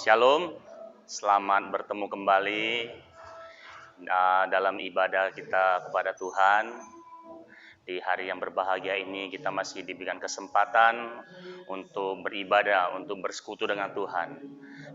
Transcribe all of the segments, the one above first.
Shalom, selamat bertemu kembali dalam ibadah kita kepada Tuhan. Di hari yang berbahagia ini kita masih diberikan kesempatan untuk beribadah, untuk bersekutu dengan Tuhan.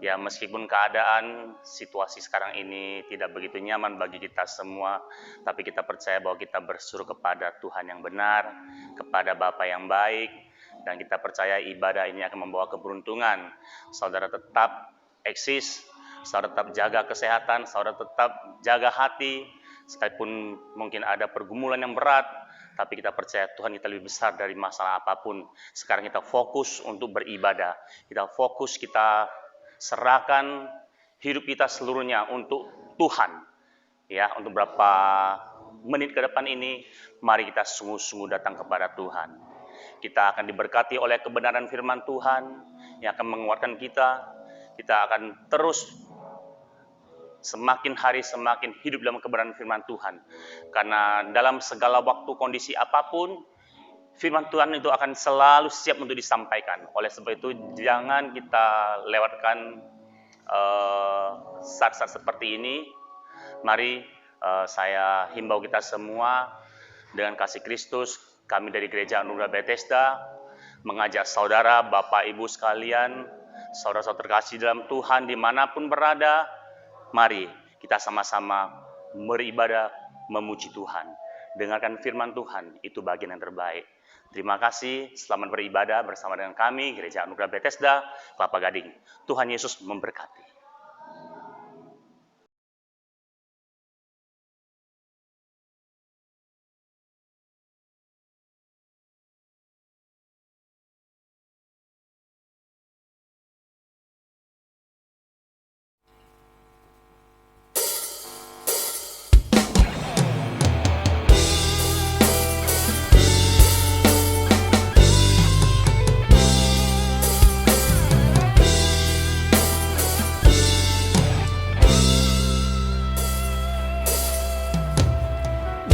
Ya, meskipun keadaan situasi sekarang ini tidak begitu nyaman bagi kita semua, tapi kita percaya bahwa kita berseru kepada Tuhan yang benar, kepada Bapa yang baik, dan kita percaya ibadah ini akan membawa keberuntungan. Saudara tetap eksis, saudara tetap jaga kesehatan, saudara tetap jaga hati, sekalipun mungkin ada pergumulan yang berat, tapi kita percaya Tuhan kita lebih besar dari masalah apapun. Sekarang kita fokus untuk beribadah, kita fokus, kita serahkan hidup kita seluruhnya untuk Tuhan. Ya, untuk berapa menit ke depan ini, mari kita sungguh-sungguh datang kepada Tuhan. Kita akan diberkati oleh kebenaran firman Tuhan yang akan menguatkan kita. Kita akan terus semakin hari semakin hidup dalam kebenaran firman Tuhan. Karena dalam segala waktu, kondisi apapun, firman Tuhan itu akan selalu siap untuk disampaikan. Oleh sebab itu, jangan kita lewatkan saat-saat seperti ini. Mari saya himbau kita semua dengan kasih Kristus. Kami dari Gereja Anugerah Bethesda mengajak saudara, Bapak, Ibu sekalian, saudara-saudara terkasih dalam Tuhan dimanapun berada, mari kita sama-sama beribadah, memuji Tuhan. Dengarkan firman Tuhan, itu bagian yang terbaik. Terima kasih, selamat beribadah bersama dengan kami, Gereja Anugerah Bethesda, Kelapa Gading. Tuhan Yesus memberkati.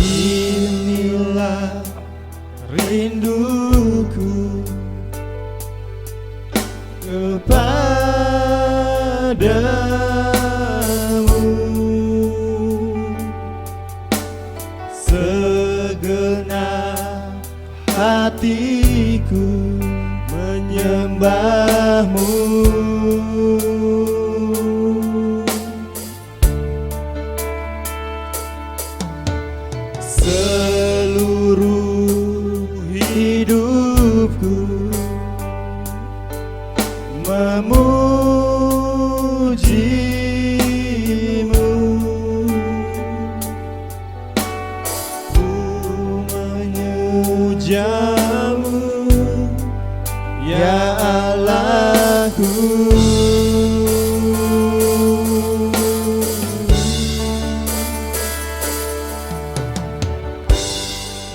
Inilah rinduku kepadamu, segenap hatiku menyembahmu. Seluruh hidupku memujimu, ku memujamu, ya Allahku.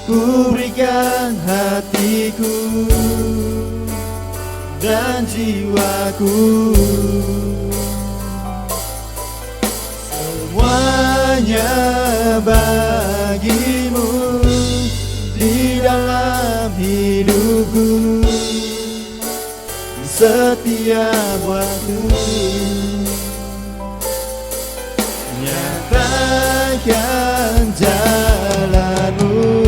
Ku berikan hatiku dan jiwaku, semuanya bagimu di dalam hidupku, di setiap waktu. Nyatakan jalanmu,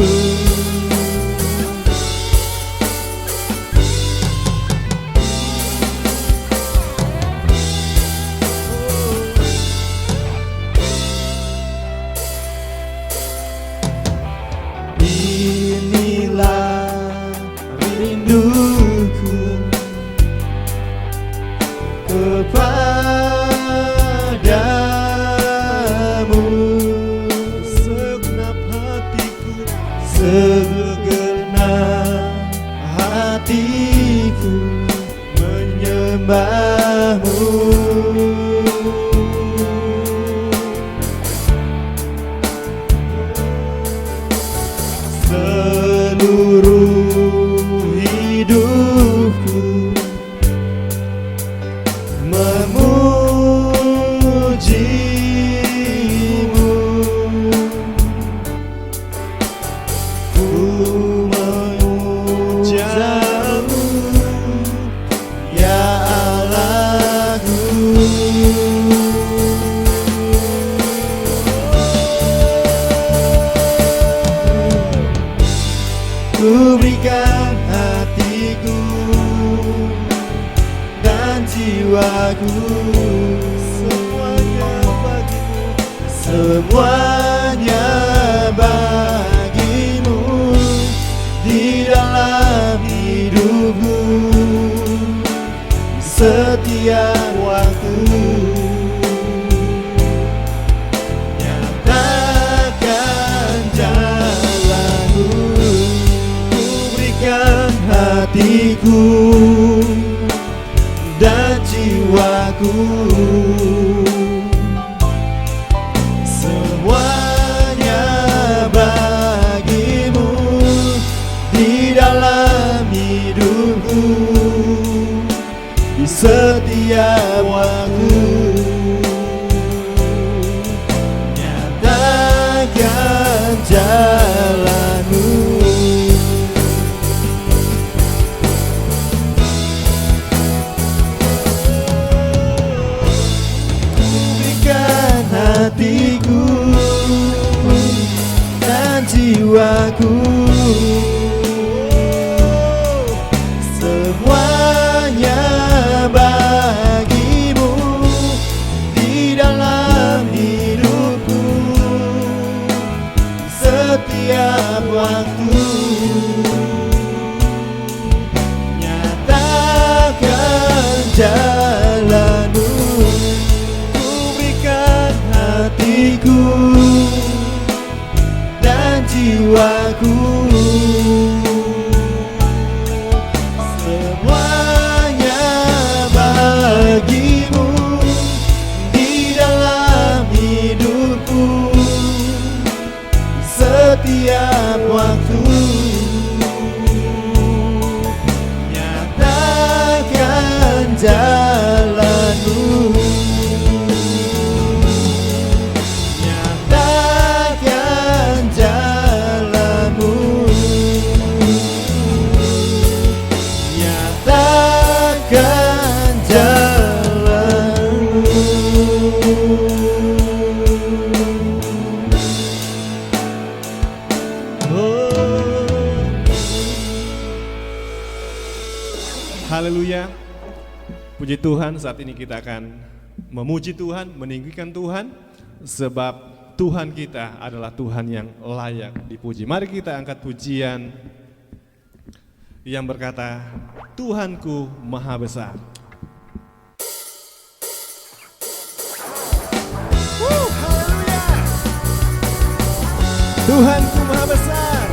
inilah rinduku kepadamu, ku berikan hatiku dan jiwaku, semuanya bagimu, semuanya bagimu di dalam hidupku setiap waktu. Nyatakan jalanmu, ku berikan hatiku dan jiwaku, semuanya bagimu di dalam hidupku di setiap waktu. Nyatakan jalanmu, berikan hatiku dan jiwaku, semuanya bagimu di dalam hidupku setiap waktu. Nyatakan jalanmu, ku berikan hatiku dan jiwaku, semuanya bagimu di dalam hidupku setiap waktu. Nyatakan jalanmu, nyatakan jalanmu, nyatakan jalanmu. Haleluya. Puji Tuhan, saat ini kita akan memuji Tuhan, meninggikan Tuhan, sebab Tuhan kita adalah Tuhan yang layak dipuji. Mari kita angkat pujian yang berkata, Tuhanku Maha Besar. Haleluya. Tuhanku Maha Besar.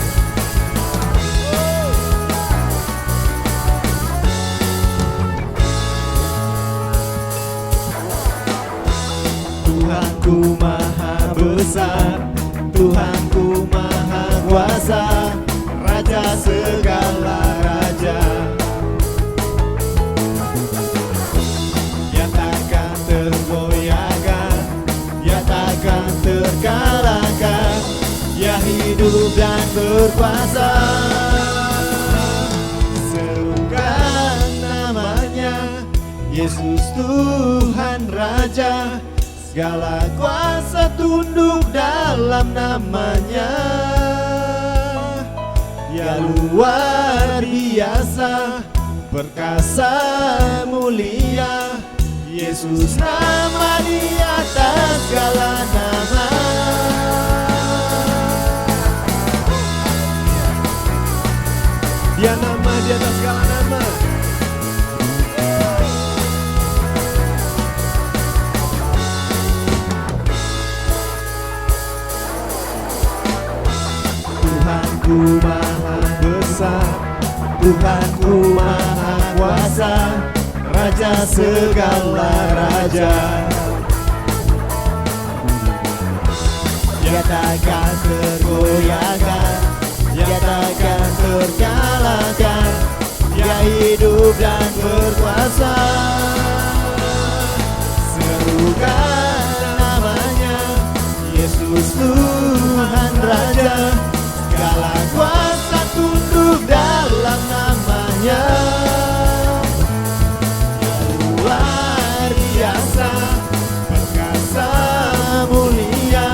Tuhanku Maha Besar, Tuhanku Maha Kuasa, Raja segala raja. Dia takkan tergoyahkan, Dia takkan terkalahkan, Dia hidup dan berkuasa. Serukan namanya, Yesus Tuhan Raja. Segala kuasa tunduk dalam namanya. Dia luar biasa, perkasa mulia. Yesus nama di atas segala nama. Dia nama di atas segala nama. Tuhanku Maha Besar, Tuhanku Maha Kuasa, Raja segala raja. Dia takkan tergoyahkan, Dia takkan terkalahkan, Dia hidup dan berkuasa. Serukan namanya, Yesus Tuhan Raja. Segala kuasa tunduk dalam namanya. Dia luar biasa, perkasa mulia.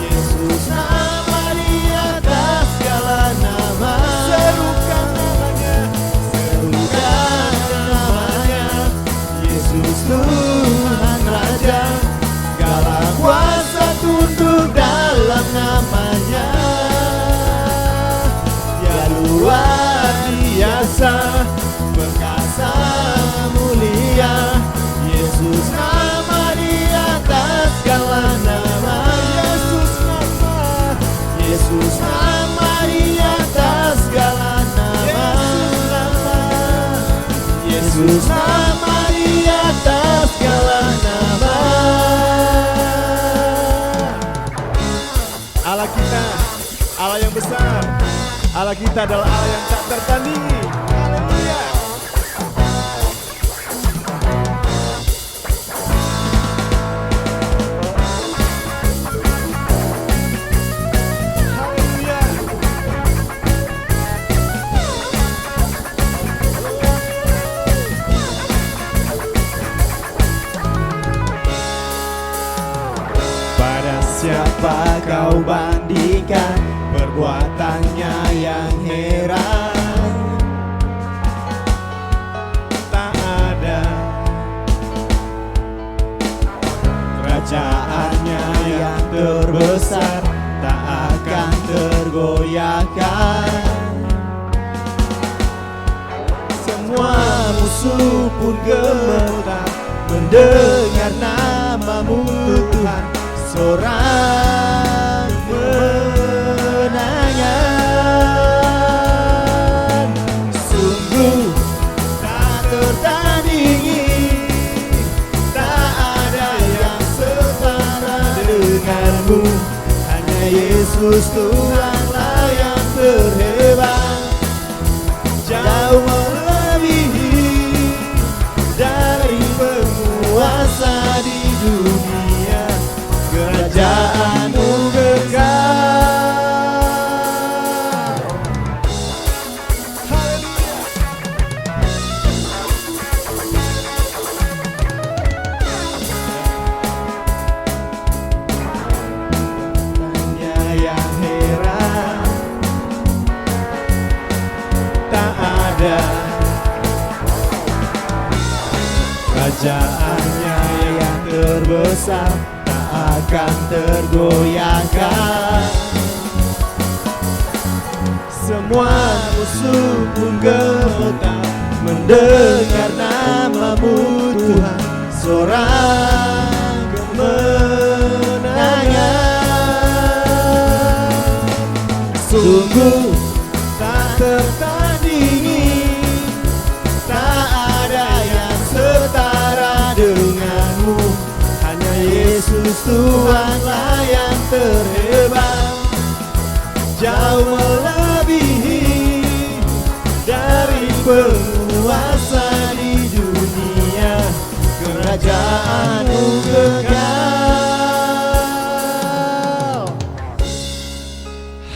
Yesus nama di atas segala nama. masuk dalam namanya. Dia luar biasa, perkasa mulia. Yesus nama di atas segala nama. Yesus nama di atas segala nama. Yesus nama di atas segala nama. Allah kita, Allah yang besar. Allah kita adalah Allah yang tak tertandingi. Haleluya. Siapa kau bandingkan perbuatannya yang heran? Tak ada kerajaannya yang terbesar, tak akan tergoyahkan. Semua musuh pun gemetar mendengar namamu Tuhan. Seorang kemenangan, sungguh tak tertandingi. Tak ada yang setara denganmu. Hanya Yesus Tuhanlah yang terhebat, jauh melebihi dari penguasa di dunia. Kerajaanmu kekal. Haleluya. Tanya yang heran, tak ada kerajaannya yang terbesar, akan tergoyahkan. Semua musuh pun gemetar mendengar namamu Tuhan. Seorang kemenangan, sungguh tak tertandingi. Tak ada yang setara denganmu. Yesus Tuhanlah yang terhebat, jauh melebihi dari penguasa di dunia. Kerajaanmu kekal.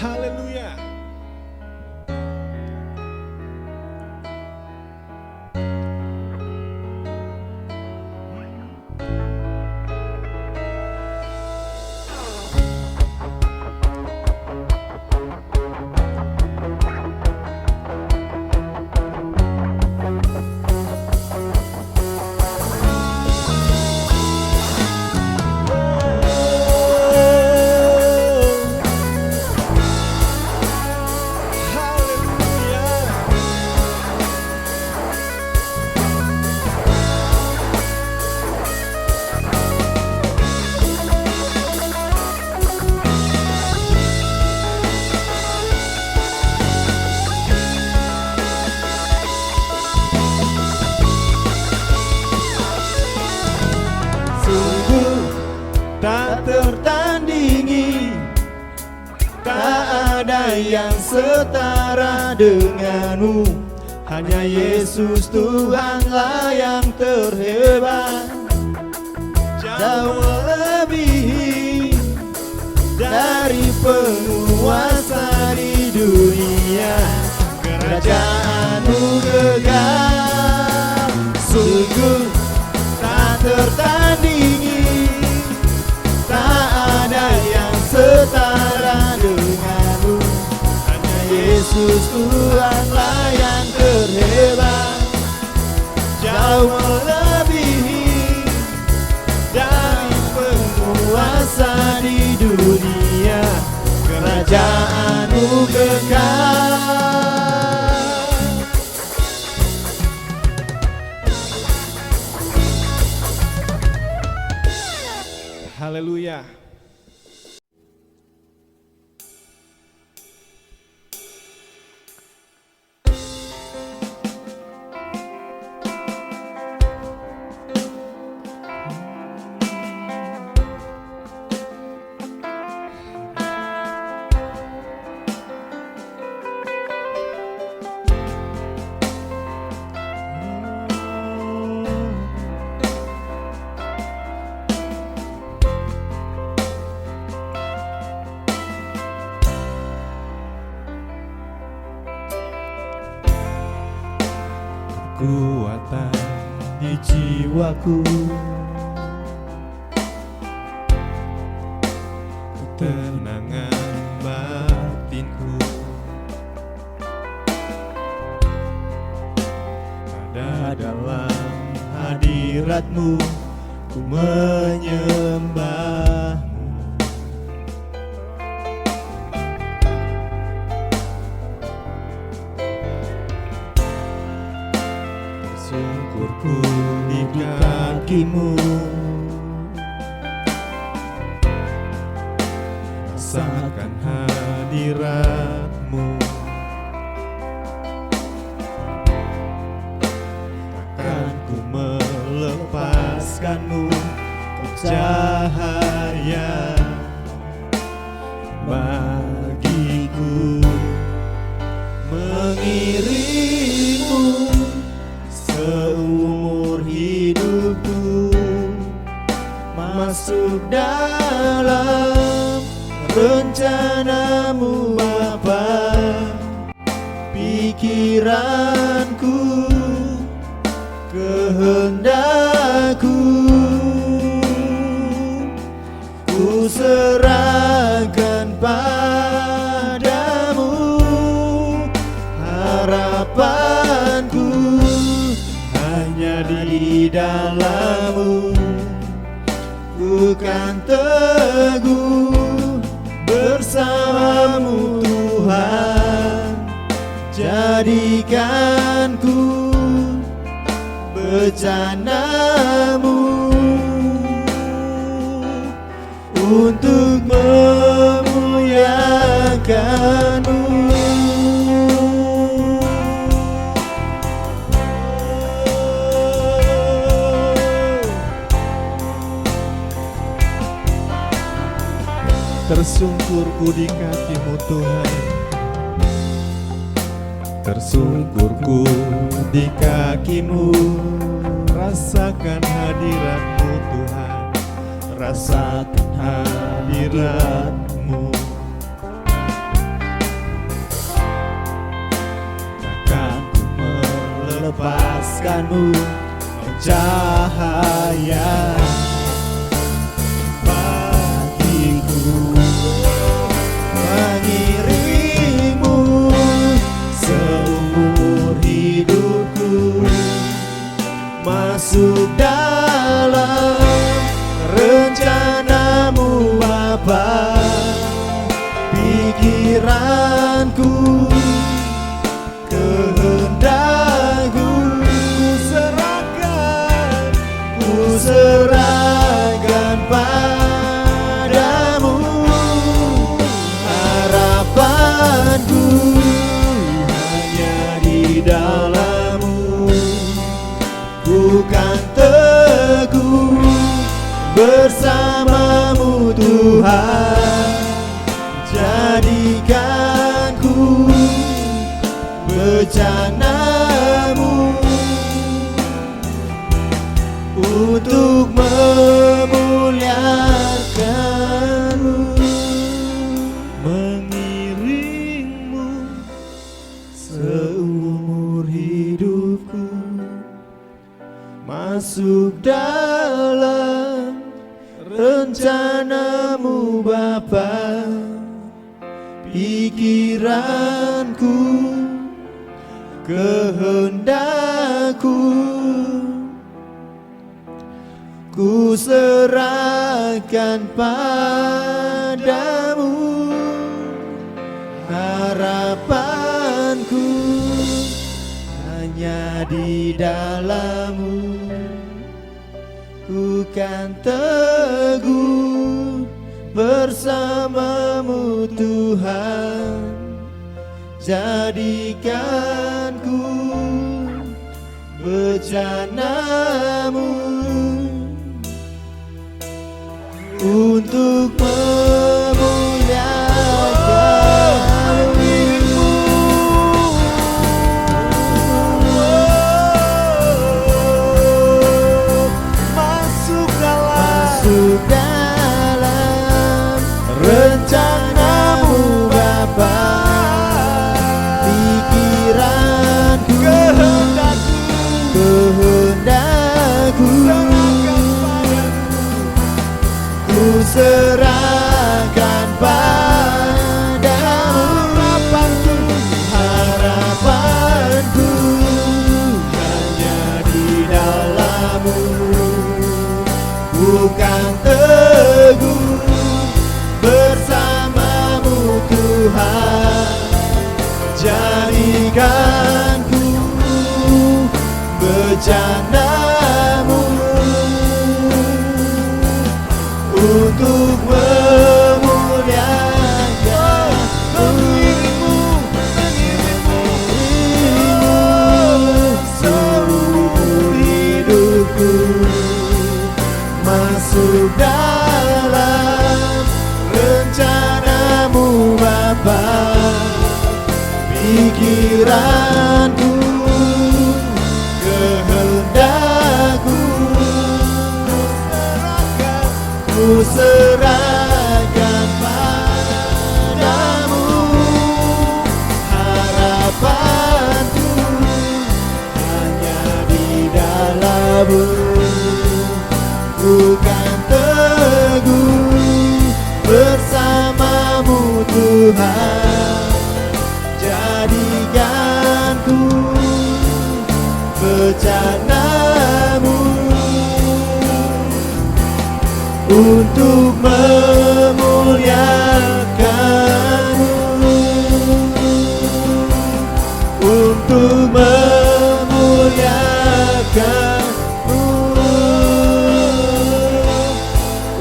haleluya. tertandingi, tak ada yang setara denganmu. Hanya Yesus Tuhanlah yang terhebat, jauh melebihi dari penguasa di dunia. Kerajaanmu gegap, sungguh tak tertandingi, tak ada yang setara denganmu. Hanya Yesus Tuhanlah yang terhebat, jauh melebihi dari penguasa kuasa di dunia, kerajaan-Mu kekal. Haleluya. Kekuatan di jiwaku, ketenangan batinku, ada dalam hadirat-Mu, ku menyembah-Mu. Syukurku di kaki-Mu, rasakan hadirat-Mu, takkan ku melepaskan-Mu, cahaya bagiku, mengiring-Mu seumur hidupku, masuk dalam rencana-Mu Bapa. Pikiranku, kehendakku, ku serahkan padamu, harapanku hanya di dalam-Mu, ku kan teguh bersama-Mu Tuhan. Jadikanku bejana-Mu untuk memuliakan-Mu. Tersungkurku di kaki-Mu Tuhan, tersungkurku di kaki-Mu, rasakan hadirat-Mu Tuhan, rasakan hadirat-Mu. Takkan ku melepaskan-Mu, cahaya mengiring-Mu seumur hidupku, masuk dalam rencana-Mu Bapa. Pikiranku, kehendakku, ku serahkan padamu, harapanku hanya di dalam-Mu, ku kan teguh bersama-Mu Tuhan. Jadikanku bejana-Mu untuk memuliakan-Mu, mengiring-Mu seumur hidupku, masuk dalam rencana-Mu Bapa. Pikiranku, kehendakku, ku serahkan padamu. Harapanku hanya di dalam-Mu. Ku kan teguh bersama-Mu Tuhan. Jadikanku bejana-Mu untuk memuliakan diri-Mu. Masuk dalam rencana-Mu Bapa. Pikiranku, kehendakku ku serahkan padamu. Harapanku hanya di dalam-Mu. Bukan teguh bersama-Mu Tuhan. Jadikanku bejana-Mu untuk memuliakan diri-Mu, seluruh hidupku masuk dalam rencana-Mu Bapa. Pikiranku, kehendakku ku serahkan padamu. Harapanku hanya di dalam-Mu. Ku kan teguh bersama-Mu Tuhan. Jadikanku bejana-Mu untuk memuliakan-Mu, untuk memuliakan-Mu,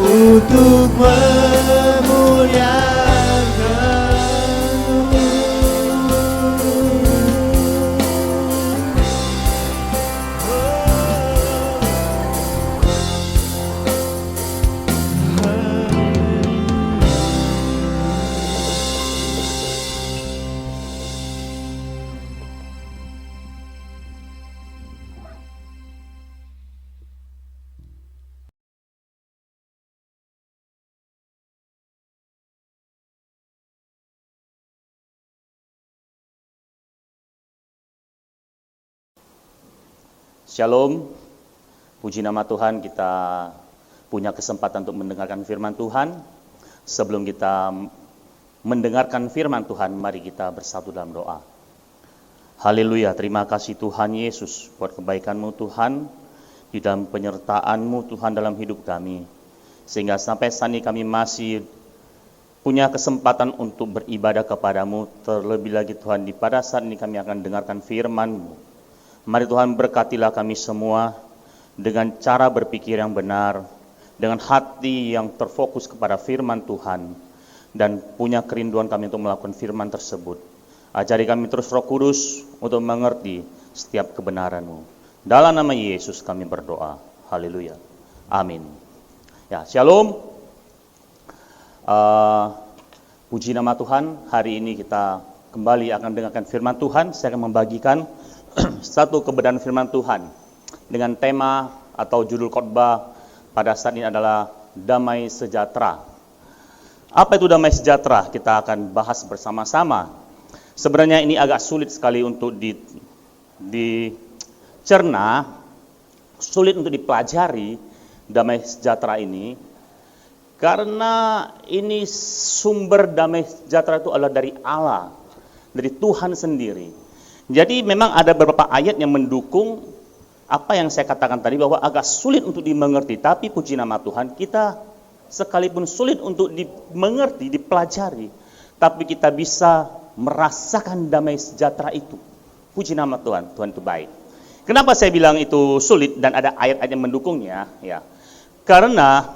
untuk memuliakan-Mu. Shalom, puji nama Tuhan, kita punya kesempatan untuk mendengarkan firman Tuhan. Sebelum kita mendengarkan firman Tuhan, mari kita bersatu dalam doa. Haleluya, terima kasih Tuhan Yesus buat kebaikan-Mu Tuhan, di dalam penyertaan-Mu Tuhan dalam hidup kami. Sehingga sampai saat ini kami masih punya kesempatan untuk beribadah kepada-Mu. Terlebih lagi Tuhan, di pada saat ini kami akan dengarkan firman-Mu. Mari Tuhan berkatilah kami semua dengan cara berpikir yang benar, dengan hati yang terfokus kepada firman Tuhan, dan punya kerinduan kami untuk melakukan firman tersebut. Ajari kami terus Roh Kudus untuk mengerti setiap kebenaran-Mu. Dalam nama Yesus kami berdoa. Haleluya. Amin. Ya, shalom. Puji nama Tuhan, hari ini kita kembali akan dengarkan firman Tuhan. Saya akan membagikan satu kebenaran firman Tuhan dengan tema atau judul khotbah pada saat ini adalah damai sejahtera. Apa itu damai sejahtera? Kita akan bahas bersama-sama. Sebenarnya ini agak sulit sekali untuk dicerna, sulit untuk dipelajari damai sejahtera ini, karena ini sumber damai sejahtera itu adalah dari Allah, dari Tuhan sendiri. Jadi memang ada beberapa ayat yang mendukung apa yang saya katakan tadi bahwa agak sulit untuk dimengerti, tapi puji nama Tuhan, kita sekalipun sulit untuk dimengerti, dipelajari, tapi kita bisa merasakan damai sejahtera itu. Puji nama Tuhan, Tuhan itu baik. Kenapa saya bilang itu sulit dan ada ayat-ayat yang mendukungnya? Ya, karena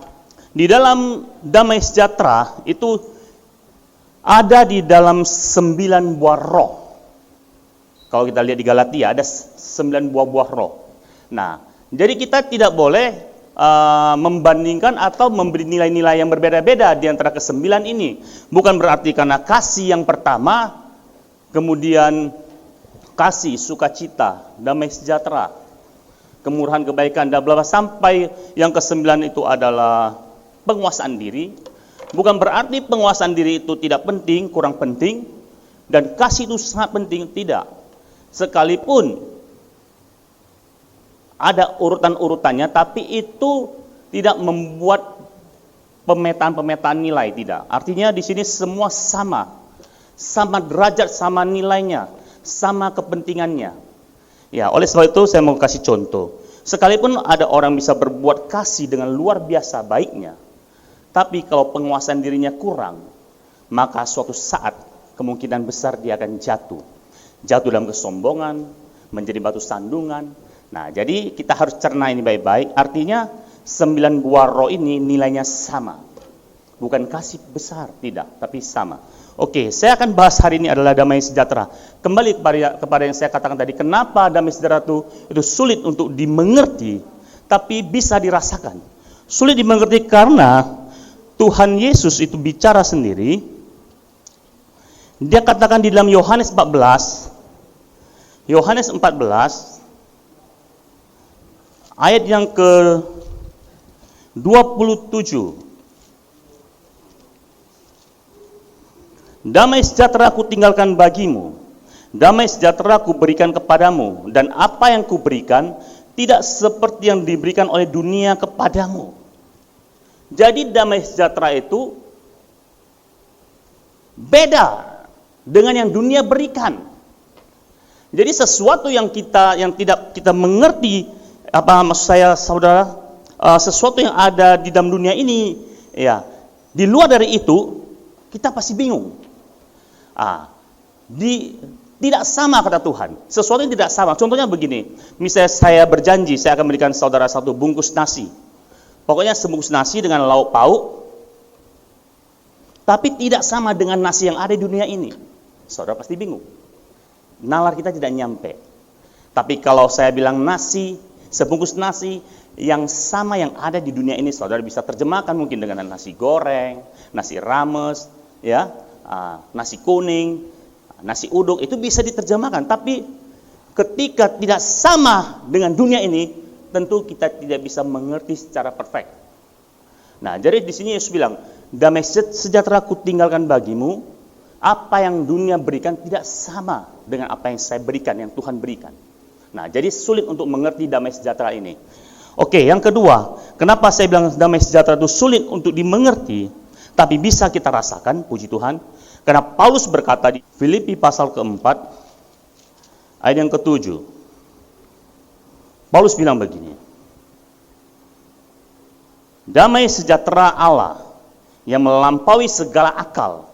di dalam damai sejahtera itu ada di dalam 9 buah roh. Kalau kita lihat di Galatia ada 9 buah roh. Nah, jadi kita tidak boleh membandingkan atau memberi nilai-nilai yang berbeda-beda di antara ke-9 ini. Bukan berarti karena kasih yang pertama, kemudian kasih, sukacita, damai sejahtera, kemurahan, kebaikan, dan bla bla sampai yang ke-9 itu adalah penguasaan diri. Bukan berarti penguasaan diri itu tidak penting, kurang penting, dan kasih itu sangat penting, tidak. Sekalipun ada urutan-urutannya, tapi itu tidak membuat pemetaan-pemetaan nilai, tidak. Artinya di sini semua sama derajat, sama nilainya, sama kepentingannya. Ya, oleh sebab itu saya mau kasih contoh. Sekalipun ada orang bisa berbuat kasih dengan luar biasa baiknya, tapi kalau penguasaan dirinya kurang, maka suatu saat kemungkinan besar dia akan jatuh dalam kesombongan, menjadi batu sandungan. Nah, jadi kita harus cerna ini baik-baik. Artinya 9 buah roh ini nilainya sama. Bukan kasih besar, tidak, tapi sama. Oke, saya akan bahas hari ini adalah damai sejahtera. Kembali kepada yang saya katakan tadi, kenapa damai sejahtera itu sulit untuk dimengerti, tapi bisa dirasakan. Sulit dimengerti karena Tuhan Yesus itu bicara sendiri. Dia katakan di dalam Yohanes 14, ayat yang ke-27. Damai sejahtera ku tinggalkan bagimu, damai sejahtera ku berikan kepadamu, dan apa yang ku berikan tidak seperti yang diberikan oleh dunia kepadamu. Jadi damai sejahtera itu beda dengan yang dunia berikan. Jadi sesuatu yang tidak kita mengerti, apa maksud saya saudara, sesuatu yang ada di dalam dunia ini, ya, di luar dari itu kita pasti bingung. Tidak sama kata Tuhan. Sesuatu yang tidak sama. Contohnya begini, misalnya saya berjanji saya akan berikan saudara 1 bungkus nasi. Pokoknya sebungkus nasi dengan lauk pauk, tapi tidak sama dengan nasi yang ada di dunia ini. Saudara pasti bingung. Nalar kita tidak nyampe. Tapi kalau saya bilang nasi, sebungkus nasi yang sama yang ada di dunia ini, saudara bisa terjemahkan mungkin dengan nasi goreng, nasi rames, ya, nasi kuning, nasi uduk, itu bisa diterjemahkan. Tapi ketika tidak sama dengan dunia ini, tentu kita tidak bisa mengerti secara perfect. Nah, jadi di sini Yesus bilang, damai sejahtera ku tinggalkan bagimu, apa yang dunia berikan tidak sama dengan apa yang saya berikan, yang Tuhan berikan. Nah, jadi sulit untuk mengerti damai sejahtera ini. Oke, yang kedua, kenapa saya bilang damai sejahtera itu sulit untuk dimengerti, tapi bisa kita rasakan, puji Tuhan. Karena Paulus berkata di Filipi pasal keempat, ayat yang ke-7. Paulus bilang begini, damai sejahtera Allah yang melampaui segala akal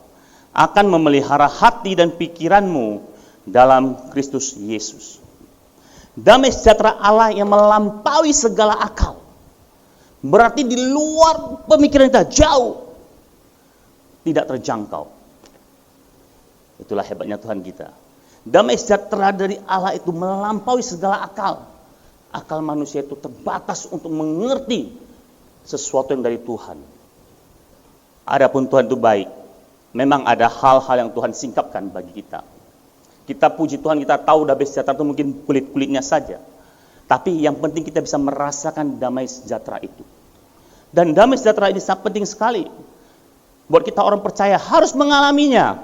akan memelihara hati dan pikiranmu dalam Kristus Yesus. Damai sejahtera Allah yang melampaui segala akal. Berarti di luar pemikiran kita, jauh. Tidak terjangkau. Itulah hebatnya Tuhan kita. Damai sejahtera dari Allah itu melampaui segala akal. Akal manusia itu terbatas untuk mengerti sesuatu yang dari Tuhan. Adapun Tuhan itu baik. Memang ada hal-hal yang Tuhan singkapkan bagi kita. Kita puji Tuhan, kita tahu damai sejahtera itu mungkin kulit-kulitnya saja. Tapi yang penting kita bisa merasakan damai sejahtera itu. Dan damai sejahtera ini sangat penting sekali. Buat kita orang percaya harus mengalaminya.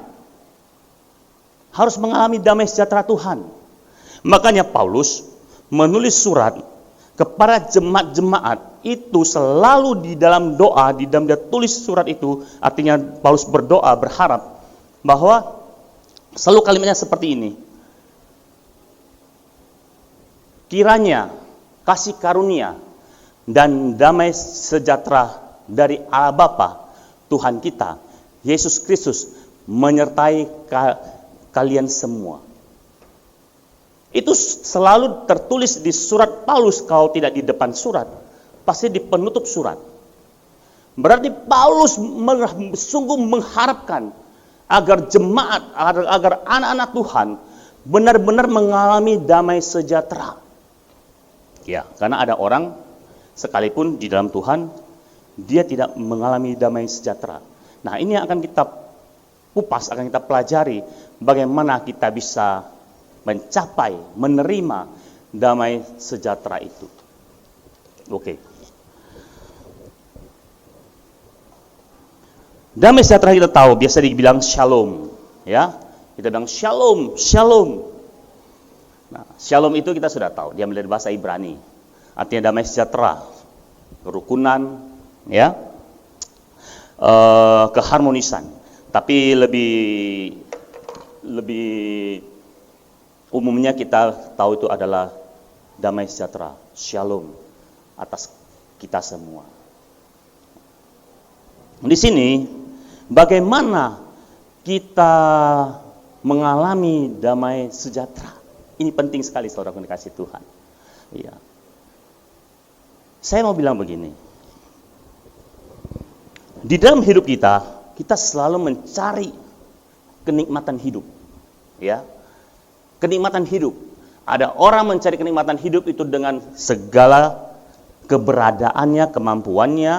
Harus mengalami damai sejahtera Tuhan. Makanya Paulus menulis surat kepada jemaat-jemaat itu selalu di dalam doa, di dalam dia tulis surat itu, artinya Paulus berdoa, berharap bahwa selalu kalimatnya seperti ini. Kiranya kasih karunia, dan damai sejahtera dari Allah Bapa, Tuhan kita, Yesus Kristus, menyertai kalian semua. Itu selalu tertulis di surat Paulus, kalau tidak di depan surat, pasti di penutup surat. Berarti Paulus sungguh mengharapkan agar jemaat, agar anak-anak Tuhan benar-benar mengalami damai sejahtera. Ya, karena ada orang sekalipun di dalam Tuhan, dia tidak mengalami damai sejahtera. Nah, ini akan kita kupas, akan kita pelajari bagaimana kita bisa mencapai, menerima damai sejahtera itu. Oke. Damai sejahtera kita tahu biasa dibilang shalom, ya. Kita bilang shalom, shalom. Nah, shalom itu kita sudah tahu, dia dari bahasa Ibrani. Artinya damai sejahtera, kerukunan, ya, keharmonisan. Tapi lebih umumnya kita tahu itu adalah damai sejahtera, shalom atas kita semua. Di sini bagaimana kita mengalami damai sejahtera? Ini penting sekali, saudara kasih Tuhan. Iya. Saya mau bilang begini. Di dalam hidup kita selalu mencari kenikmatan hidup. Ya. Kenikmatan hidup. Ada orang mencari kenikmatan hidup itu dengan segala keberadaannya, kemampuannya,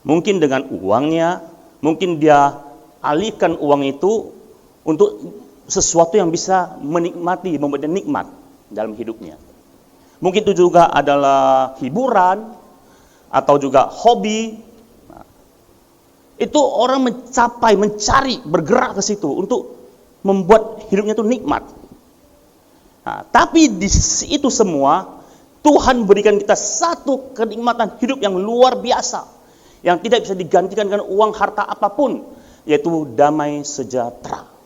mungkin dengan uangnya, mungkin dia alihkan uang itu untuk sesuatu yang bisa menikmati, memberi nikmat dalam hidupnya. Mungkin itu juga adalah hiburan atau juga hobi. Nah, itu orang mencari, bergerak ke situ untuk membuat hidupnya itu nikmat. Nah, tapi di itu semua Tuhan berikan kita satu kenikmatan hidup yang luar biasa, yang tidak bisa digantikan dengan uang harta apapun, yaitu damai sejahtera.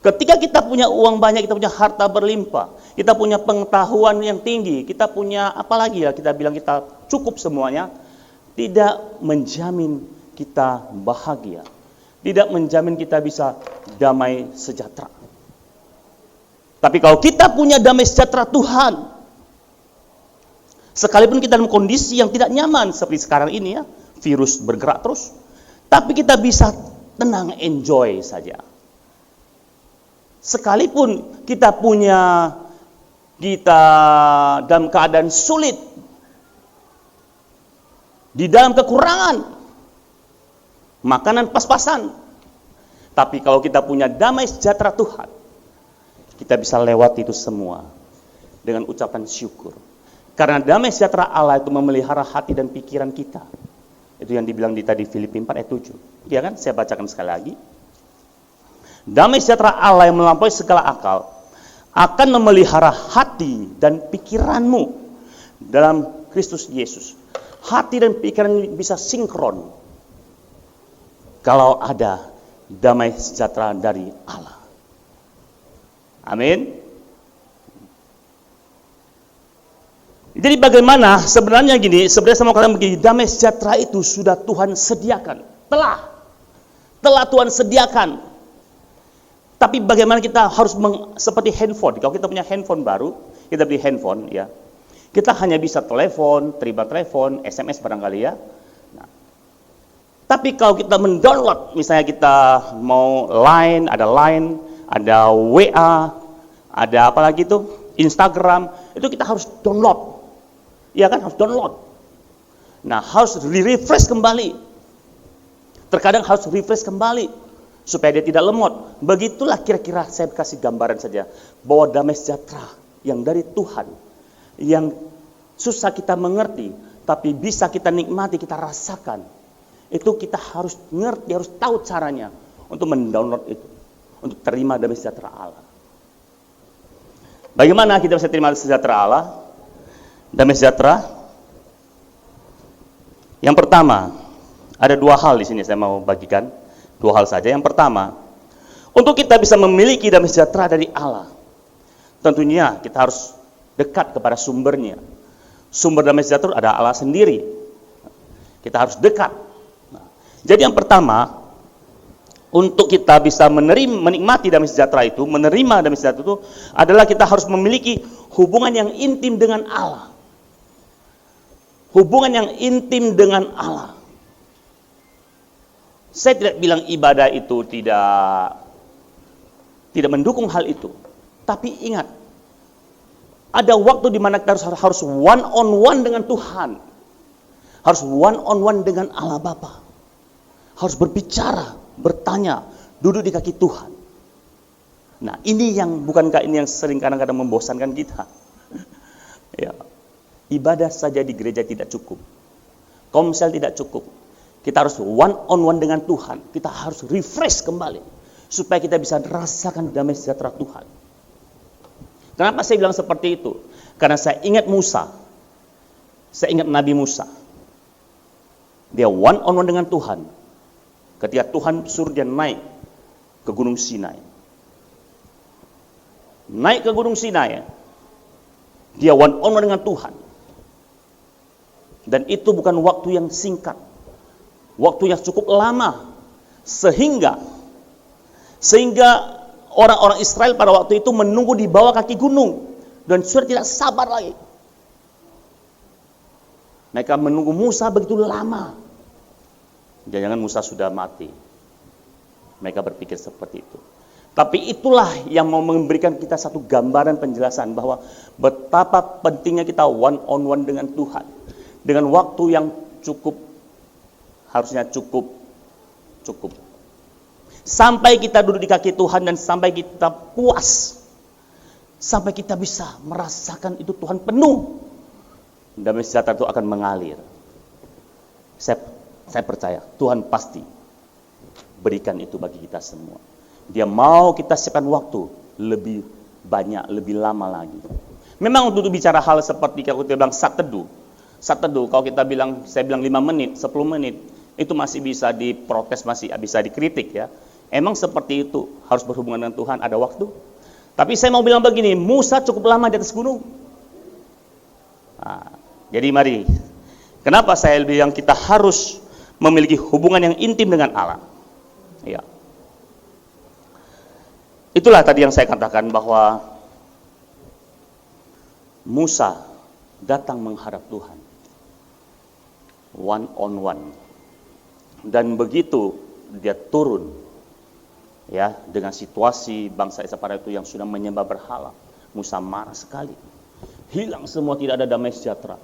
Ketika kita punya uang banyak, kita punya harta berlimpah, kita punya pengetahuan yang tinggi, kita punya apalagi ya, kita bilang kita cukup semuanya, tidak menjamin kita bahagia, tidak menjamin kita bisa damai sejahtera. Tapi kalau kita punya damai sejahtera Tuhan, sekalipun kita dalam kondisi yang tidak nyaman seperti sekarang ini ya, virus bergerak terus, tapi kita bisa tenang, enjoy saja. Sekalipun kita dalam keadaan sulit, di dalam kekurangan, makanan pas-pasan, tapi kalau kita punya damai sejahtera Tuhan, kita bisa lewati itu semua dengan ucapan syukur. Karena damai sejahtera Allah itu memelihara hati dan pikiran kita. Itu yang dibilang di tadi Filipi 4 ayat 7. Ya kan? Saya bacakan sekali lagi. Damai sejahtera Allah yang melampaui segala akal akan memelihara hati dan pikiranmu dalam Kristus Yesus. Hati dan pikiran bisa sinkron kalau ada damai sejahtera dari Allah. Amin. Jadi bagaimana sebenarnya gini, sebenarnya saya mau katakan begini, damai sejahtera itu sudah Tuhan sediakan. Telah Tuhan sediakan. Tapi bagaimana kita harus seperti handphone. Kalau kita punya handphone baru, kita beli handphone ya. Kita hanya bisa telepon, terima telepon, SMS barangkali ya. Nah, tapi kalau kita mendownload, misalnya kita mau Line, ada WA, ada apa lagi tuh, Instagram, itu kita harus download. Ya kan, harus download. Nah, harus refresh kembali. Terkadang harus refresh kembali supaya dia tidak lemot. Begitulah kira-kira saya kasih gambaran saja bahwa damai sejahtera yang dari Tuhan, yang susah kita mengerti, tapi bisa kita nikmati, kita rasakan. Itu kita harus ngerti, harus tahu caranya untuk mendownload itu, untuk terima damai sejahtera Allah. Bagaimana kita bisa terima sejahtera Allah? Damai sejahtera. Yang pertama, ada dua hal di sini saya mau bagikan, dua hal saja. Yang pertama, untuk kita bisa memiliki damai sejahtera dari Allah, tentunya kita harus dekat kepada sumbernya. Sumber damai sejahtera ada Allah sendiri. Kita harus dekat. Nah, jadi yang pertama, untuk kita bisa menikmati damai sejahtera itu, menerima damai sejahtera itu adalah kita harus memiliki hubungan yang intim dengan Allah. Hubungan yang intim dengan Allah. Saya tidak bilang ibadah itu tidak mendukung hal itu. Tapi ingat, ada waktu di mana kita harus one on one dengan Tuhan. Harus one on one dengan Allah Bapa. Harus berbicara, bertanya, duduk di kaki Tuhan. Nah, ini yang bukankah ini yang sering kadang-kadang membosankan kita? Ya. Ibadah saja di gereja tidak cukup. Komsel tidak cukup. Kita harus one on one dengan Tuhan. Kita harus refresh kembali supaya kita bisa merasakan damai sejahtera Tuhan. Kenapa saya bilang seperti itu? Karena saya ingat Musa. Saya ingat Nabi Musa. Dia one on one dengan Tuhan. Ketika Tuhan suruh dia naik ke Gunung Sinai. Naik ke Gunung Sinai. Dia one on one dengan Tuhan. Dan itu bukan waktu yang singkat. Waktu yang cukup lama. Sehingga orang-orang Israel pada waktu itu menunggu di bawah kaki gunung. Dan sudah tidak sabar lagi. Mereka menunggu Musa begitu lama. Jangan-jangan Musa sudah mati. Mereka berpikir seperti itu. Tapi itulah yang mau memberikan kita satu gambaran penjelasan bahwa betapa pentingnya kita one on one dengan Tuhan. Dengan waktu yang cukup, harusnya cukup. Sampai kita duduk di kaki Tuhan dan sampai kita puas. Sampai kita bisa merasakan itu Tuhan penuh. Damai sejahtera itu akan mengalir. Saya percaya Tuhan pasti berikan itu bagi kita semua. Dia mau kita siapkan waktu lebih banyak, lebih lama lagi. Memang untuk bicara hal seperti kalau kita bilang saat teduh, kalau kita bilang, saya bilang 5 menit, 10 menit, itu masih bisa diprotes, masih bisa dikritik ya. Emang seperti itu harus berhubungan dengan Tuhan, ada waktu. Tapi saya mau bilang begini, Musa cukup lama di atas gunung. Nah, jadi mari, kenapa saya bilang kita harus memiliki hubungan yang intim dengan Allah. Ya. Itulah tadi yang saya katakan bahwa Musa datang menghadap Tuhan. One on one. Dan begitu dia turun ya dengan situasi bangsa Israel pada itu yang sudah menyembah berhala, Musa marah sekali. Hilang semua, tidak ada damai sejahtera.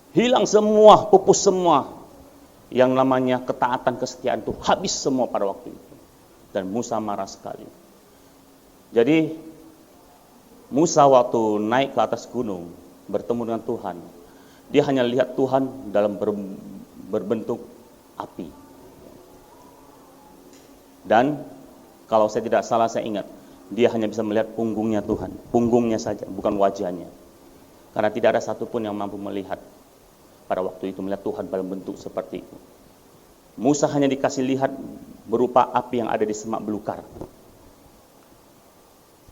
Hilang semua, pupus semua yang namanya ketaatan, kesetiaan itu habis semua pada waktu itu. Dan Musa marah sekali. Jadi Musa waktu naik ke atas gunung bertemu dengan Tuhan, dia hanya lihat Tuhan dalam berbentuk api. Dan kalau saya tidak salah, saya ingat dia hanya bisa melihat punggungnya Tuhan, punggungnya saja, bukan wajahnya. Karena tidak ada satupun yang mampu melihat pada waktu itu, melihat Tuhan dalam bentuk seperti itu. Musa hanya dikasih lihat berupa api yang ada di semak belukar.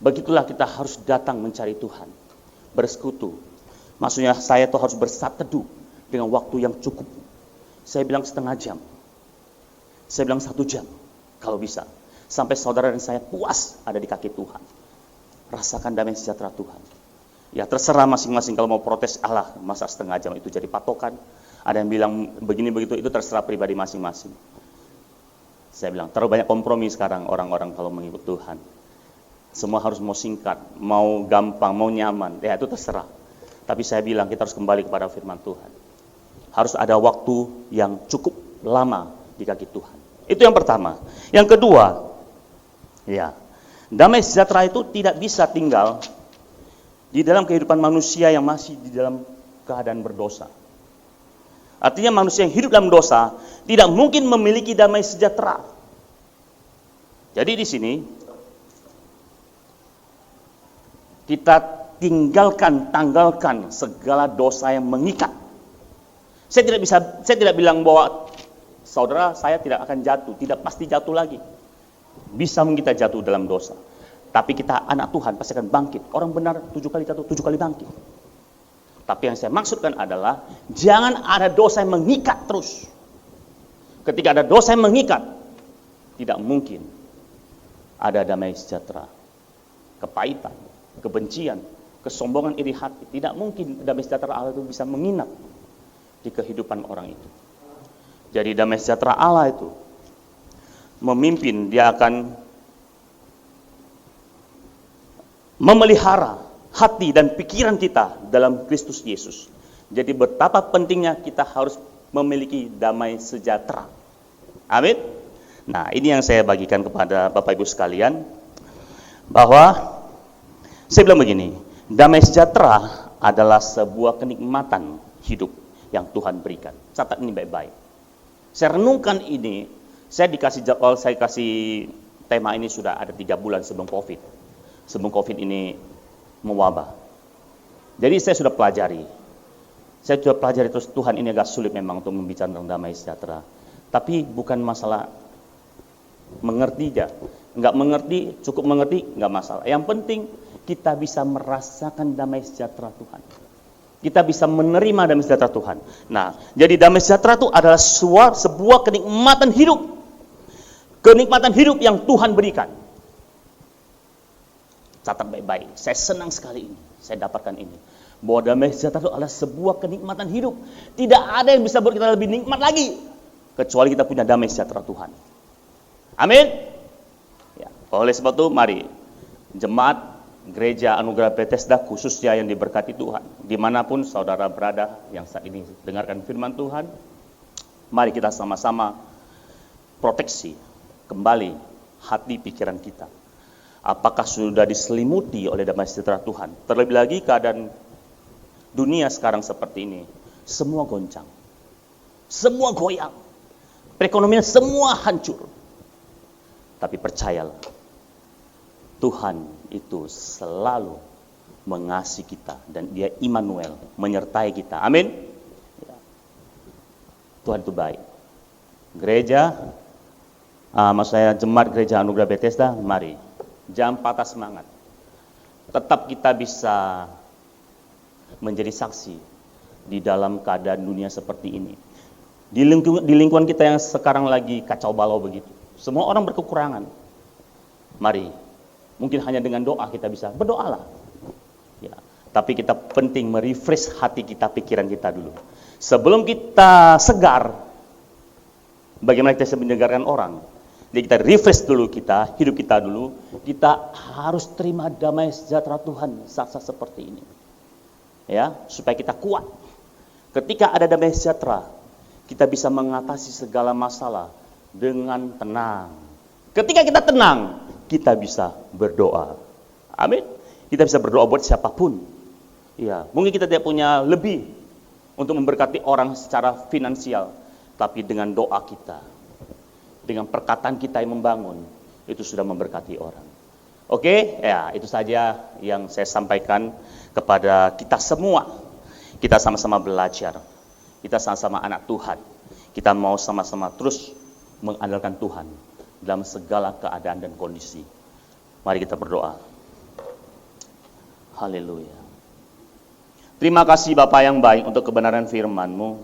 Begitulah kita harus datang mencari Tuhan, bersekutu. Maksudnya saya tuh harus bersaat teduh dengan waktu yang cukup. Saya bilang setengah jam, saya bilang 1 jam kalau bisa. Sampai saudara dan saya puas ada di kaki Tuhan. Rasakan damai sejahtera Tuhan. Ya terserah masing-masing, kalau mau protes, Allah masa setengah jam itu jadi patokan. Ada yang bilang begini begitu, itu terserah pribadi masing-masing. Saya bilang terlalu banyak kompromi sekarang orang-orang kalau mengikut Tuhan. Semua harus mau singkat, mau gampang, mau nyaman, ya itu terserah. Tapi saya bilang kita harus kembali kepada firman Tuhan. Harus ada waktu yang cukup lama di kaki Tuhan. Itu yang pertama. Yang kedua, ya, damai sejahtera itu tidak bisa tinggal di dalam kehidupan manusia yang masih di dalam keadaan berdosa. Artinya manusia yang hidup dalam dosa tidak mungkin memiliki damai sejahtera. Jadi di sini kita tanggalkan segala dosa yang mengikat. Saya tidak bilang bahwa saudara saya tidak akan jatuh, tidak pasti jatuh lagi. Bisa mungkin kita jatuh dalam dosa. Tapi kita anak Tuhan pasti akan bangkit. Orang benar 7 kali jatuh, 7 kali bangkit. Tapi yang saya maksudkan adalah jangan ada dosa yang mengikat terus. Ketika ada dosa yang mengikat, tidak mungkin ada damai sejahtera. Kepahitan, kebencian, kesombongan, iri hati, tidak mungkin damai sejahtera Allah itu bisa menginap di kehidupan orang itu. Jadi damai sejahtera Allah itu memimpin, dia akan memelihara hati dan pikiran kita dalam Kristus Yesus. Jadi betapa pentingnya kita harus memiliki damai sejahtera. Amin. Nah, ini yang saya bagikan kepada Bapak Ibu sekalian, bahwa saya bilang begini, damai sejahtera adalah sebuah kenikmatan hidup yang Tuhan berikan. Catat ini baik-baik. Saya renungkan ini, saya dikasih jadwal, saya kasih tema ini sudah ada 3 bulan sebelum COVID. Sebelum COVID ini mewabah. Jadi saya sudah pelajari. Saya sudah pelajari terus, Tuhan ini agak sulit memang untuk membicarakan tentang damai sejahtera. Tapi bukan masalah mengerti aja. Enggak mengerti, cukup mengerti, enggak masalah. Yang penting kita bisa merasakan damai sejahtera Tuhan. Kita bisa menerima damai sejahtera Tuhan. Nah, jadi damai sejahtera itu adalah sebuah kenikmatan hidup. Kenikmatan hidup yang Tuhan berikan. Catat baik-baik. Saya senang sekali ini. Saya dapatkan ini. Bahwa damai sejahtera itu adalah sebuah kenikmatan hidup. Tidak ada yang bisa buat kita lebih nikmat lagi, kecuali kita punya damai sejahtera Tuhan. Amin. Ya, oleh sebab itu, mari jemaat Gereja Anugerah Bethesda khususnya yang diberkati Tuhan, dimanapun saudara berada yang saat ini dengarkan firman Tuhan, mari kita sama-sama proteksi kembali hati pikiran kita. Apakah sudah diselimuti oleh damai sejahtera Tuhan? Terlebih lagi keadaan dunia sekarang seperti ini, semua goncang, semua goyang, perekonomian semua hancur. Tapi percayalah, Tuhan itu selalu mengasihi kita dan Dia Immanuel, menyertai kita. Amin. Tuhan itu baik. Gereja, maksud saya jemaat Gereja Anugerah Bethesda, mari jangan patah semangat. Tetap kita bisa menjadi saksi di dalam keadaan dunia seperti ini. Di lingkungan kita yang sekarang lagi kacau balau begitu. Semua orang berkekurangan. Mari, mungkin hanya dengan doa kita bisa berdoalah. Ya, tapi kita penting merefresh hati kita, pikiran kita dulu. Sebelum kita segar, bagaimana kita bisa menyegarkan orang? Jadi kita refresh dulu kita, hidup kita dulu. Kita harus terima damai sejahtera Tuhan saat-saat seperti ini. Ya, supaya kita kuat. Ketika ada damai sejahtera, kita bisa mengatasi segala masalah dengan tenang. Ketika kita tenang, kita bisa berdoa. Amin. Kita bisa berdoa buat siapapun. Ya, mungkin kita tidak punya lebih untuk memberkati orang secara finansial, tapi dengan doa kita, dengan perkataan kita yang membangun, itu sudah memberkati orang. Oke, ya itu saja yang saya sampaikan kepada kita semua. Kita sama-sama belajar. Kita sama-sama anak Tuhan. Kita mau sama-sama terus mengandalkan Tuhan dalam segala keadaan dan kondisi. Mari kita berdoa. Haleluya. Terima kasih Bapa yang baik untuk kebenaran firman-Mu.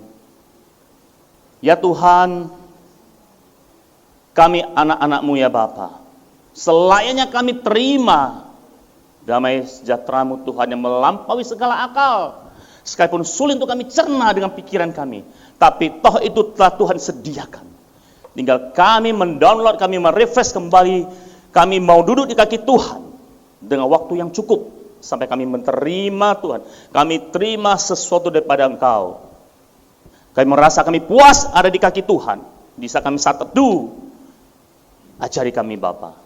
Ya Tuhan, kami anak-anak-Mu ya Bapa, selayaknya kami terima damai sejahtera-Mu Tuhan yang melampaui segala akal. Sekalipun sulit untuk kami cerna dengan pikiran kami, tapi toh itu telah Tuhan sediakan. Tinggal kami mendownload, kami merefresh kembali, kami mau duduk di kaki Tuhan dengan waktu yang cukup sampai kami menerima Tuhan. Kami terima sesuatu daripada Engkau. Kami merasa kami puas ada di kaki Tuhan. Bisa kami saat teduh. Ajari kami Bapa,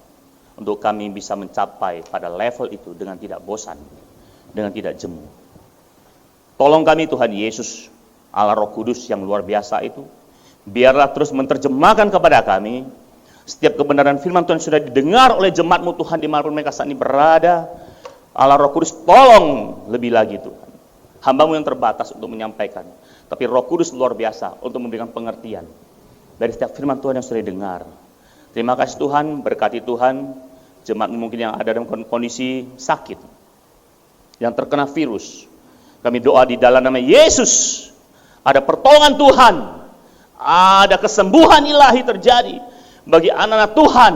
untuk kami bisa mencapai pada level itu dengan tidak bosan, dengan tidak jemu. Tolong kami Tuhan Yesus, Allah Roh Kudus yang luar biasa itu, biarlah terus menerjemahkan kepada kami setiap kebenaran firman Tuhan sudah didengar oleh jemaat-Mu Tuhan dimanapun mereka saat ini berada. Allah Roh Kudus tolong lebih lagi Tuhan, hamba-Mu yang terbatas untuk menyampaikan, tapi Roh Kudus luar biasa untuk memberikan pengertian dari setiap firman Tuhan yang sudah didengar. Terima kasih Tuhan, berkati Tuhan, jemaat mungkin yang ada dalam kondisi sakit, yang terkena virus, Kami doa di dalam nama Yesus, ada pertolongan Tuhan, ada kesembuhan ilahi terjadi bagi anak-anak Tuhan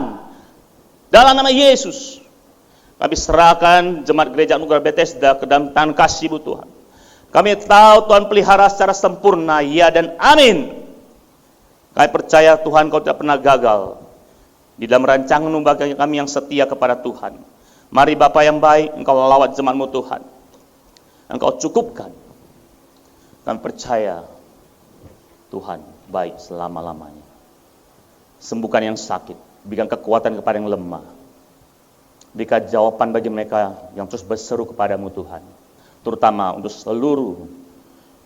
dalam nama Yesus. Kami serahkan jemaat gereja Anugerah Bethesda ke dalam tangan kasih-Mu Tuhan. Kami tahu Tuhan pelihara secara sempurna, ya dan amin. Kami percaya Tuhan Kau tidak pernah gagal di dalam rancangan-Mu bagi kami yang setia kepada Tuhan. Mari Bapa yang baik, Engkau lawat jemaat-Mu Tuhan. Engkau cukupkan. Kami percaya Tuhan baik selama-lamanya. Sembuhkan yang sakit, berikan kekuatan kepada yang lemah. Berikan jawaban bagi mereka yang terus berseru kepadamu Tuhan. Terutama untuk seluruh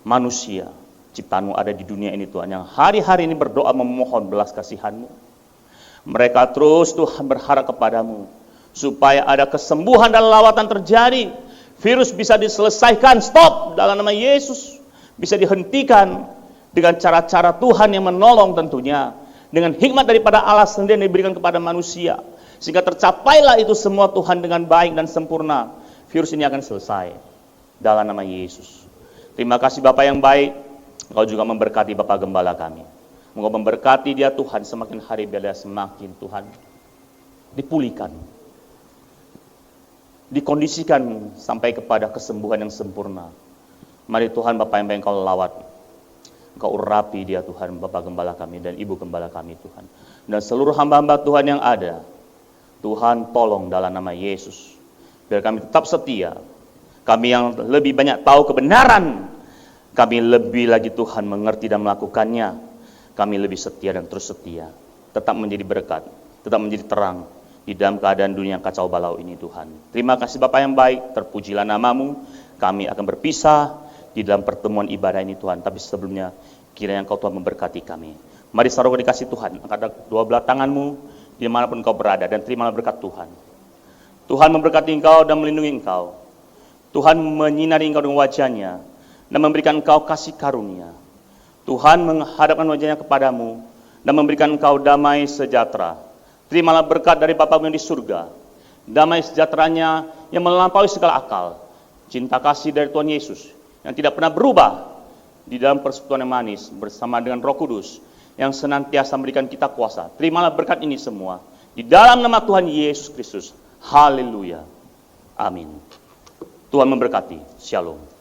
manusia ciptaan-Mu ada di dunia ini Tuhan, yang hari-hari ini berdoa memohon belas kasihan-Mu. Mereka terus Tuhan berharap kepadamu supaya ada kesembuhan dan lawatan terjadi. Virus bisa diselesaikan, stop dalam nama Yesus. Bisa dihentikan dengan cara-cara Tuhan yang menolong tentunya. Dengan hikmat daripada Allah sendiri yang diberikan kepada manusia. Sehingga tercapailah itu semua Tuhan dengan baik dan sempurna. Virus ini akan selesai dalam nama Yesus. Terima kasih Bapak yang baik. Engkau juga memberkati Bapak Gembala kami. Engkau memberkati dia Tuhan, semakin hari biar dia semakin Tuhan dipulihkan, dikondisikan sampai kepada kesembuhan yang sempurna. Mari Tuhan Bapak yang baik, Engkau lawat, Engkau urapi dia Tuhan, Bapak Gembala kami dan Ibu Gembala kami Tuhan. Dan seluruh hamba-hamba Tuhan yang ada, Tuhan tolong dalam nama Yesus. Biar kami tetap setia. Kami yang lebih banyak tahu kebenaran, kami lebih lagi Tuhan mengerti dan melakukannya. Kami lebih setia dan terus setia. Tetap menjadi berkat, tetap menjadi terang di dalam keadaan dunia yang kacau balau ini Tuhan. Terima kasih Bapa yang baik, terpujilah nama-Mu. Kami akan berpisah di dalam pertemuan ibadah ini Tuhan. Tapi sebelumnya, kiranya Engkau Tuhan memberkati kami. Mari saudara dikasih Tuhan, angkat dua belah tangan-Mu dimanapun Engkau berada dan terimalah berkat Tuhan. Tuhan memberkati engkau dan melindungi engkau. Tuhan menyinari engkau dengan wajah-Nya dan memberikan engkau kasih karunia. Tuhan menghadapkan wajah-Nya kepadamu dan memberikan engkau damai sejahtera. Terimalah berkat dari Bapa-Mu yang di surga. Damai sejahtera-Nya yang melampaui segala akal. Cinta kasih dari Tuhan Yesus yang tidak pernah berubah di dalam persekutuan yang manis bersama dengan Roh Kudus yang senantiasa memberikan kita kuasa. Terimalah berkat ini semua di dalam nama Tuhan Yesus Kristus. Haleluya. Amin. Tuhan memberkati. Shalom.